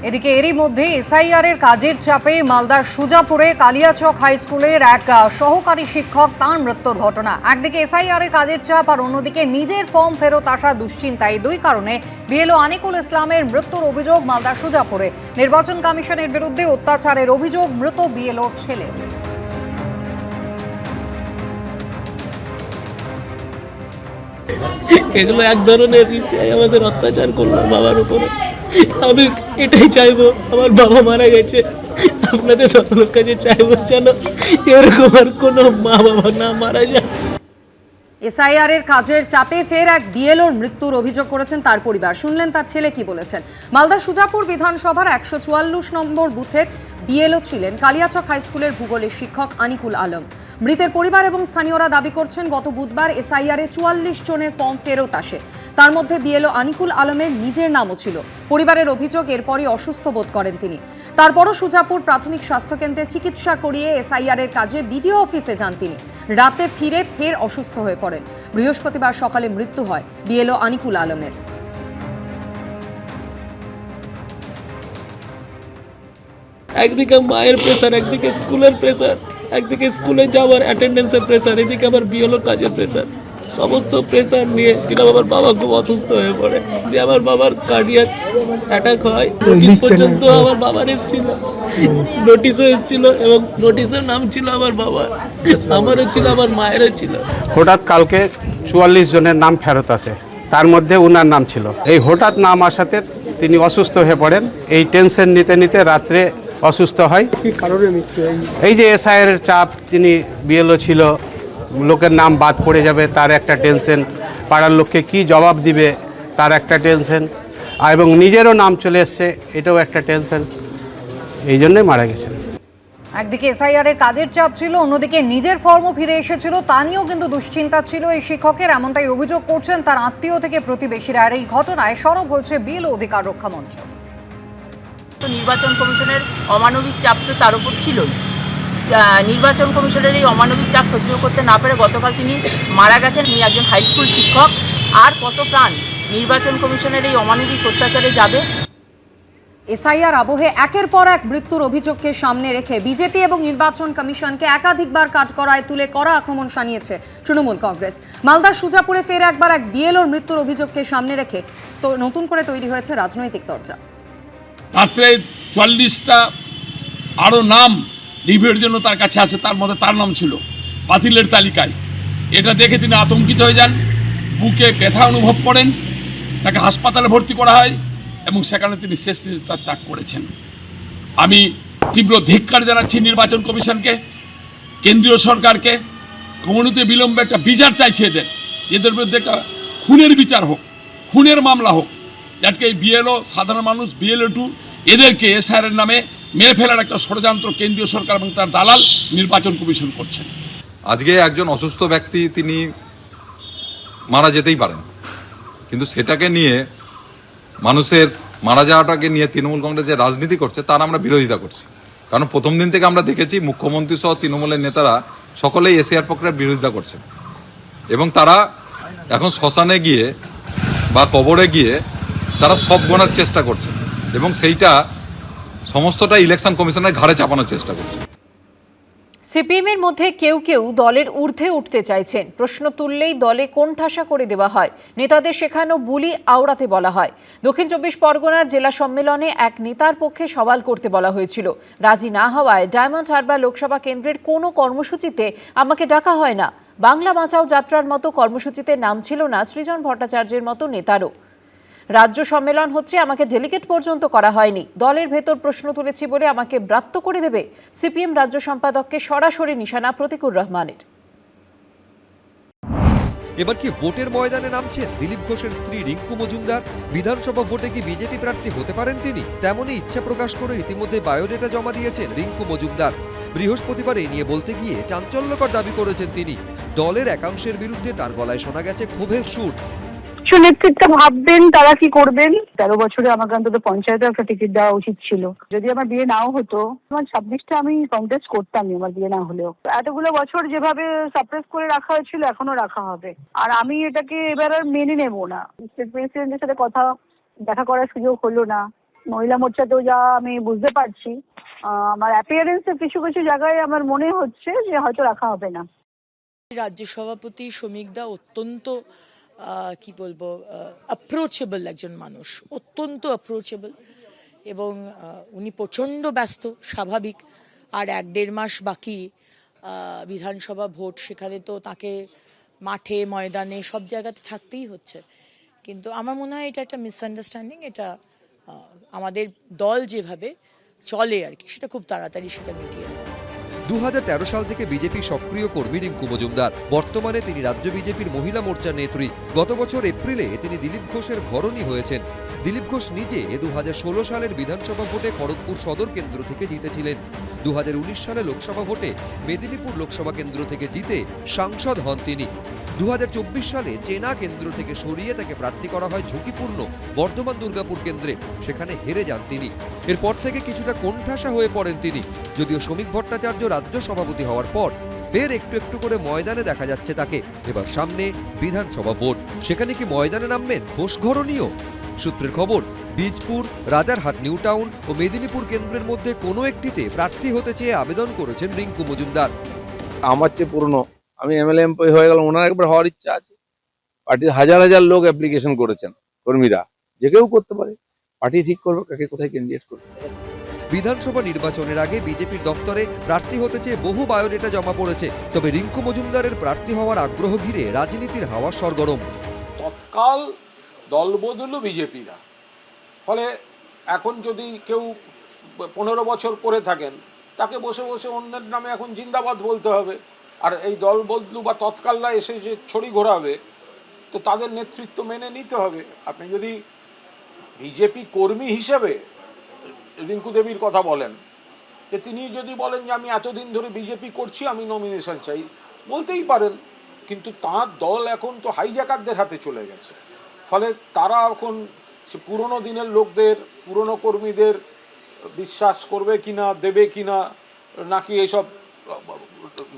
এদিকে এরই মধ্যে এসআইআর এর কাজের চাপে মালদার সুজাপুরে কালিয়াচক হাই স্কুলের এক সহকারী শিক্ষক তাঁর মৃত্যুর ঘটনা। একদিকে এসআইআর এর কাজের চাপ আর অন্যদিকে নিজের ফর্ম ফেরত আসা দুশ্চিন্তায়, দুই কারণে বিএলও আনিকুল ইসলামের মৃত্যুর অভিযোগ মালদার সুজাপুরে। নির্বাচন কমিশনের বিরুদ্ধে অত্যাচারের অভিযোগ মৃত বিএলওর ছেলে। এগুলো এক ধরনের আমাদের অত্যাচার করলো বাবার উপরে। আমি এটাই চাইবো, আমার বাবা মারা গেছে, আপনাদের সকলের কাছে চাইবো যেন এরকম আর কোনো মা বাবা না মারা যায়। এসআইআর এর কাজের চাপে ফের এক বিএলওর মৃত্যুর অভিযোগ করেছেন তার পরিবার। শুনলেন তার ছেলে কি বলেছেন। মালদার সুজাপুর বিধানসভার ১৪৪ নম্বর বুথের বিএলও ছিলেন কালিয়াচক হাই স্কুলের ভূগোলের শিক্ষক আনিকুল আলম। মৃতের পরিবার এবং স্থানীয়রা দাবি করছেন গত বুধবার এসআইআর এ ৪৪ জনের ফর্ম ফেরত আসে। তার মধ্যে বিএলও আনিকুল আলমের নিজের নামও ছিল। পরিবারের অভিযোগ এরপরই অসুস্থ বোধ করেন তিনি। তারপরও সুজাপুর প্রাথমিক স্বাস্থ্যকেন্দ্রে চিকিৎসা করিয়ে এসআইআর এর কাজে বিডিও অফিসে যান তিনি। রাতে ফিরে ফের অসুস্থ হয়ে পড়েন। বৃহস্পতিবার সকালে মৃত্যু হয় বিএলও আনিকুল আলমের। একদিকে মায়ের প্রেসার, একদিকে স্কুলের প্রেসার, একদিকে স্কুলে যাওয়ার অ্যাটেন্ডেন্সের প্রেসার, এদিকে আবার বিএলওর কাজের প্রেসার। সমস্ত প্রেসার নিয়ে কিন্তু আমার বাবা খুব অসুস্থ হয়ে পড়ে। আমার বাবার কার্ডিয়াক অ্যাটাক হয়। নোটিশ পর্যন্ত আমার বাবার এসেছিল, নোটিশও এসেছিল এবং নোটিশের নাম ছিল আমার বাবা, আমারও ছিল, আমার মায়েরও ছিল। হঠাৎ কালকে ৪৪ জনের নাম ফেরত আসে, তার মধ্যে উনার নাম ছিল। এই হঠাৎ নাম আসাতে তিনি অসুস্থ হয়ে পড়েন। এই টেনশন নিতে নিতে রাত্রে অসুস্থ হয়। এই যে এসআইআর এর চাপ, তিনি বিএলও ছিল, লোকের নাম বাদ পড়ে যাবে তার একটা টেনশন, পাড়ার লোককে কি জবাব দিবে তার একটা টেনশন, এবং নিজেরও নাম চলে এসছে এটাও একটা টেনশন। এই জন্যই মারা গেছেন। একদিকে এসআইআর এর কাজের চাপ ছিল, অন্যদিকে নিজের ফর্মও ফিরে এসেছিল, তা নিয়েও কিন্তু দুশ্চিন্তা ছিল এই শিক্ষকের। এমনটাই অভিযোগ করছেন তার আত্মীয় থেকে প্রতিবেশীরা। আর এই ঘটনায় সরব হয়েছে বিএলও অধিকার রক্ষা মঞ্চ। নির্বাচন কমিশনের অমানবিক চাপ তো তার উপর ছিলই। নির্বাচন কমিশনের এই অমানবিক চাপ সহ্য করতে না পেরে গতকাল তিনি মারা গেছেন। তিনি একজন হাই স্কুল শিক্ষক। আর কত প্রাণ নির্বাচন কমিশনের এই অমানবিক অত্যাচারে যাবে। এসআইআর আবহে একের পর এক মৃত্যুর অভিযোগকে সামনে রেখে বিজেপি এবং নির্বাচন কমিশনকে একাধিকবার কাঠগড়ায় তুলে কড়া আক্রমণ শানিয়েছে তৃণমূল কংগ্রেস। মালদার সুজাপুরে ফের একবার এক বিএলওর মৃত্যুর অভিযোগকে সামনে রেখে তো নতুন করে তৈরি হয়েছে রাজনৈতিক চর্চা। রাত্রে ৪৪টা আরও নাম রিভিউর জন্য তার কাছে আসে, তার মধ্যে তার নাম ছিল বাতিলের তালিকায়। এটা দেখে তিনি আতঙ্কিত হয়ে যান, বুকে ব্যথা অনুভব করেন, তাকে হাসপাতালে ভর্তি করা হয় এবং সেখানে তিনি শেষ নিঃশ্বাস ত্যাগ করেছেন। আমি তীব্র ধিক্কার জানাচ্ছি নির্বাচন কমিশনকে, কেন্দ্রীয় সরকারকে, এবং অনতি বিলম্বে একটা বিচার চাইছে এদের বিরুদ্ধে একটা খুনের বিচার হোক, খুনের মামলা হোক। আজকে এই বিএলও, সাধারণ মানুষ, বিএলও2 এদেরকে এসআইআর নামে মেরে ফেলার একটা ষড়যন্ত্র কেন্দ্রীয় সরকার এবং তার দালাল নির্বাচন কমিশন করছেন। আজকে একজন অসুস্থ ব্যক্তি তিনি মারা যেতেই পারেন, কিন্তু সেটাকে নিয়ে মানুষের মারা যাওয়াটাকে নিয়ে তৃণমূল কংগ্রেস যে রাজনীতি করছে তার আমরা বিরোধিতা করছি। কারণ প্রথম দিন থেকে আমরা দেখেছি মুখ্যমন্ত্রী সহ তৃণমূলের নেতারা সকলেই এসআইআর প্রক্রিয়ার বিরোধিতা করছেন এবং তারা এখন শ্মশানে গিয়ে বা কবরে গিয়ে তারা সব গোনার চেষ্টা করছে এবং সেইটা সমস্তটা ইলেকশন কমিশনের ঘাড়ে চাপানোর চেষ্টা করছে। সিপিএমের মধ্যে কেউ কেউ দলের ঊর্ধ্বে উঠতে চাইছেন। প্রশ্ন তুললেই দলে কোণঠাসা করে দেওয়া হয়। নেতাদের শেখানো বুলি আওড়াতে বলা হয়। দক্ষিণ ২৪ পরগনার জেলা সম্মেলনে এক নেতার পক্ষে সওয়াল করতে বলা হয়েছিল। রাজি না হওয়ায় ডায়মন্ড হারবার লোকসভা কেন্দ্রের কোনো কর্মসূচিতে আমাকে ডাকা হয় না। বাংলা বাঁচাও যাত্রার মতো কর্মসূচিতে নাম ছিল না সৃজন ভট্টাচার্যের মতো নেতারও। রাজ্য সম্মেলন হচ্ছে, আমাকে ডেলিগেট পর্যন্ত করা হয়নি। দলের ভেতর প্রশ্ন তুলেছি বলে আমাকে ব্রাত্য করে দেবে? সিপিএম রাজ্য সম্পাদককে সরাসরি নিশানা প্রতিকুর রহমানের। এবার কি ভোটের ময়দানে নামছেন দিলীপ ঘোষের স্ত্রী রিঙ্কু মজুমদার? বিধানসভা ভোটে কি বিজেপি প্রার্থী হতে পারেন তিনি? তেমনই ইচ্ছা প্রকাশ করে ইতিমধ্যে বায়োডেটা জমা দিয়েছেন রিঙ্কু মজুমদার। বৃহস্পতিবার এই নিয়ে বলতে গিয়ে চাঞ্চল্যকর দাবি করেছেন তিনি। দলের একাংশের বিরুদ্ধে তার গলায় শোনা গেছে ক্ষোভের সুর। নেতৃত্ব ভাববেন তারা কি করবেন। ১৩ বছরে আমাকে অন্তত পঞ্চায়েতে একটা টিকিট দেওয়া উচিত ছিল। যদি আমার বিয়ে নাও হতো, আমার ২৬টা আমি কন্টেস্ট করতামই আমার বিয়ে না হলেও। এতগুলো বছর যেভাবে সাপ্রেস করে রাখা হয়েছিল এখনো রাখা হবে, আর আমি এটাকে এবার আর মেনে নেব না। স্টেট প্রেসিডেন্টের সাথে দেখা করার সুযোগ হলো না। মহিলা মোর্চাতেও যা আমি বুঝতে পারছি, আমার অ্যাপিয়ারেন্সে কিছু কিছু জায়গায় আমার মনে হচ্ছে যে হয়তো রাখা হবে না। রাজ্য সভাপতি শ্রমিক দা অত্যন্ত কি বলবো অ্যাপ্রোচেবল একজন মানুষ, অত্যন্ত অ্যাপ্রোচেবল, এবং উনি প্রচণ্ড ব্যস্ত, স্বাভাবিক। আর 1-1.5 মাস বাকি বিধানসভা ভোট, সেখানে তো তাকে মাঠে ময়দানে সব জায়গাতে থাকতেই হচ্ছে। কিন্তু আমার মনে হয় এটা একটা মিসআন্ডারস্ট্যান্ডিং। এটা আমাদের দল যেভাবে চলে আর কি, সেটা খুব তাড়াতাড়ি সেটা মিটিয়ে নেবে। 2013 সাল থেকে বিজেপি সক্রিয় কর্মী রিঙ্কু মজুমদার। বর্তমানে তিনি রাজ্য বিজেপির মহিলা মোর্চার নেত্রী। গত বছর এপ্রিলে তিনি দিলীপ ঘোষের ঘরণী হয়েছেন। দিলীপ ঘোষ নিজে 2016 সালের বিধানসভা ভোটে খড়গপুর সদর কেন্দ্র থেকে জিতেছিলেন। 2019 সালে লোকসভা ভোটে মেদিনীপুর লোকসভা কেন্দ্র থেকে জিতে সাংসদ হন তিনি। 2024 সালে চেনা কেন্দ্র থেকে সরিয়ে তাকে প্রার্থী করা হয় ঝুঁকিপূর্ণ বর্ধমান দুর্গাপুর কেন্দ্রে। সেখানে হেরে যান তিনি। এরপর থেকে কিছুটা কোণঠাসা হয়ে পড়েন তিনি। যদিও শ্রমিক ভট্টাচার্য রাজ্য সভাপতি হওয়ার পর ফের একটু একটু করে ময়দানে দেখা যাচ্ছে তাকে। এবার সামনে বিধানসভা ভোট, সেখানে কি ময়দানে নামবেন ঘোষ ঘরণীও? সূত্রের খবর, বীজপুর, রাজারহাট নিউ টাউন ও মেদিনীপুর কেন্দ্রের মধ্যে কোনো একটিতে প্রার্থী হতে চেয়ে আবেদন করেছেন রিঙ্কু মজুমদার। আমার চেয়ে পুরনো, আমি এমএলএ এমপি হয়ে গেলাম, ওনার একবার হওয়ার ইচ্ছা আছে। পার্টির হাজার হাজার লোক অ্যাপ্লিকেশন করেছেন, কর্মীরা, যে কেউ করতে পারে। পার্টি ঠিক করবে কাকে কোথায় ক্যান্ডিডেট করবে। বিধানসভা নির্বাচনের আগে বিজেপির দফতরে প্রার্থী হতে চেয়ে বহু বায়োডেটা জমা পড়েছে। তবে রিঙ্কু মজুমদারের প্রার্থী হওয়ার আগ্রহ ঘিরে রাজনীতির হাওয়া সরগরম। তৎকাল দল বদলু বিজেপিরা, ফলে এখন যদি কেউ 15 বছর করে থাকেন, তাকে বসে বসে অন্যের নামে এখন জিন্দাবাদ বলতে হবে। আর এই দল বদলু বা তৎকালরা এসে যে ছড়ি ঘোরাবে, তো তাদের নেতৃত্ব মেনে নিতে হবে। আপনি যদি বিজেপি কর্মী হিসেবে রিঙ্কু দেবীর কথা বলেন, যে তিনি যদি বলেন যে আমি এতদিন ধরে বিজেপি করছি, আমি নমিনেশন চাই, বলতেই পারেন। কিন্তু তার দল এখন তো হাইজ্যাকারদের হাতে চলে গেছে। ফলে তারা এখন সে পুরনো দিনের লোকদের, পুরনো কর্মীদের বিশ্বাস করবে কিনা, দেবে কিনা, নাকি এইসব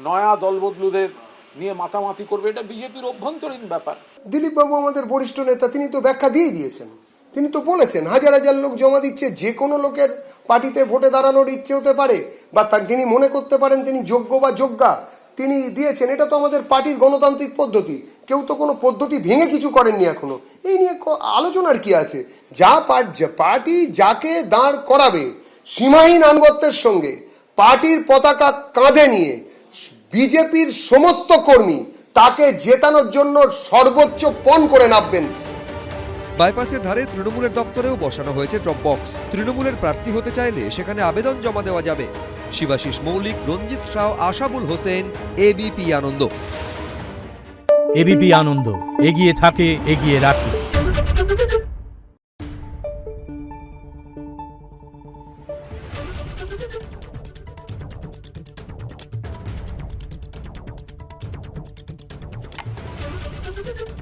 নয়া দলবদলুদের নিয়ে মাতামাতি করবে, এটা বিজেপির অভ্যন্তরীণ ব্যাপার। দিলীপ বাবু আমাদের বরিষ্ঠ নেতা, তিনি তো ব্যাখ্যা দিয়ে দিয়েছেন। তিনি তো বলেছেন হাজার হাজার লোক জমা দিচ্ছে, যে কোনো লোকের পার্টিতে ভোটে দাঁড়ানোর ইচ্ছে হতে পারে, বা তিনি মনে করতে পারেন তিনি যোগ্য বা যোগ্যা, তিনি দিয়েছেন। এটা তো আমাদের পার্টির গণতান্ত্রিক পদ্ধতি। কেউ তো কোনো পদ্ধতি ভেঙে কিছু করেননি এখনো। এই নিয়ে আলোচনার কি আছে? যা পার্টি যাকে দাঁড় করাবে সীমাহীন আনুগত্যের সঙ্গে, পার্টির পতাকা কাঁধে নিয়ে বিজেপির সমস্ত কর্মী তাকে জেতানোর জন্য সর্বোচ্চ পণ করে নামবেন। বাইপাসের ধারে তৃণমূলের দপ্তরেও বসানো হয়েছে ড্রপ বক্স। তৃণমূলের প্রার্থী হতে চাইলে সেখানে আবেদন জমা দেওয়া যাবে। শিবাশিস মৌলিক, রঞ্জিত শাহ, আশাবুল হোসেন, এবিপি আনন্দ। এবিপি আনন্দ, এগিয়ে থাকে, এগিয়ে রাখে। Thank you.